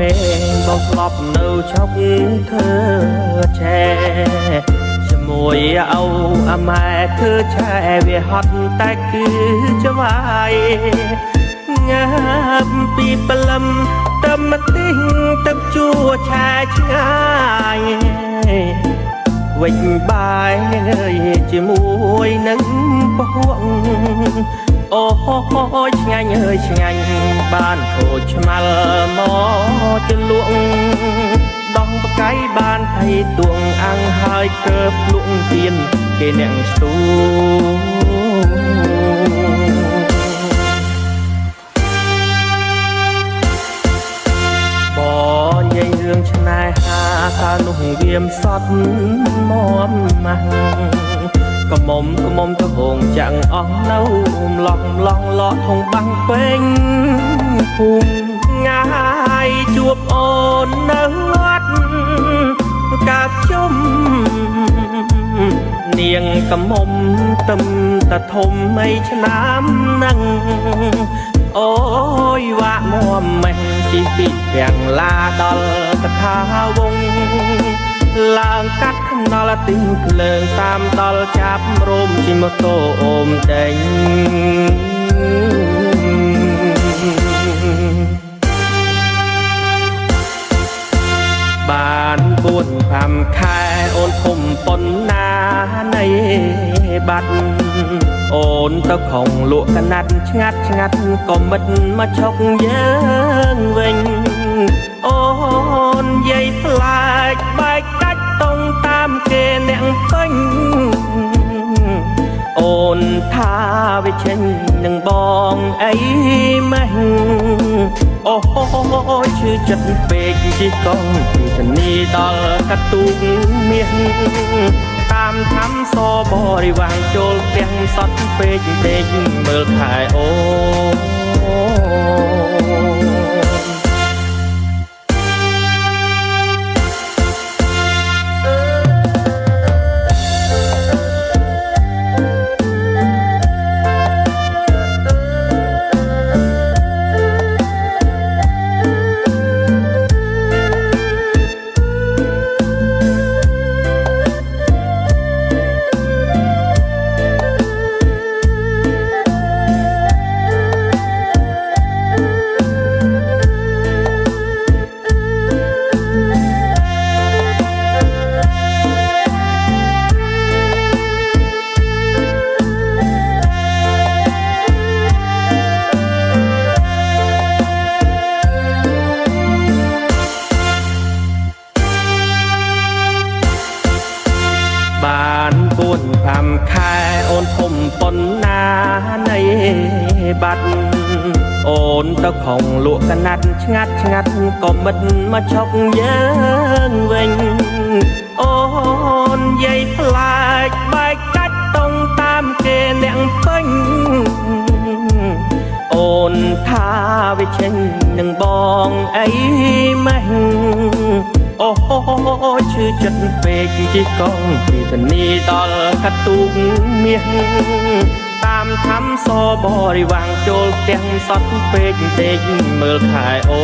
មេបងធ្លាប់នៅឆុកធ្វើឆែជាមួយឪអាម៉ែធ្វើឆែវាហត់តែគឺច្បាយងាប់ពីព្រលឹមទៅមកទីងទឹកជួឆែឆ្ងាយវិញបាយនឹងអើយជាមួយនឹងពហួងអូយឆ្ងាញ់អើយឆ្ងាញ់បានខូចឆ្មាល់មកជលក់ដងបកៃបានថៃទួងអាំងហើយកើបលក់ទៀនគេអ្នកស្ទូបងនិយាយរឿងឆ្នេហាកាលនោះវាមសត់មមម៉ាំងកមុំទៅហងចាំងអស់នៅម្លោះឡក់ធំបាំងពេញភូមិងាយជួបអូននៅវត្តកាបជុំនាងកមុំទឹមតធំmấyឆ្នាំនឹងអូយវាក់មួមមេះជីពីទាំងឡាដល់កថាវងឡើងកាត់ខ្នល់ទីងភ្លើងតាមដល់ចាប់រោមជិះម៉ូតូអូមដេញបាន4-5ខែអូនធំប៉ុណ្ណានៃបាត់អូនទៅខំលក់កណាត់ឆ្ងាត់ក៏មិនមកឆុកយើងវិញអូនយាយផ្លាច់បែកកាច់តងតាមគេអ្នកពេញអូនថាវាចេញនឹងបងអីម៉េះអូយឈឺចិត្តពេកជីកងពីធនីដល់កាត់ទូកមាសតាមធ្វើសបរិវាងចូលផ្ទះសត់ពេកមើលថែអូបាន4-5ខែអូនធំប៉ុណ្ណានៃបាត់អូនទៅខំលក់កណាត់ឆ្ងាត់ក៏មិនមកឆុកយើងវិញអូនយាយផ្លាច់បែកកាច់តងតាមគេអ្នកពេញអូនថាវាចេញនឹងបងអីម៉េះអូយឈឺចិត្តពេកជីកងពីធនីដល់កាត់ទូកមាសតាមធ្វើសបរិវាងចូលផ្ទះសត់ពេកមើលខែអូ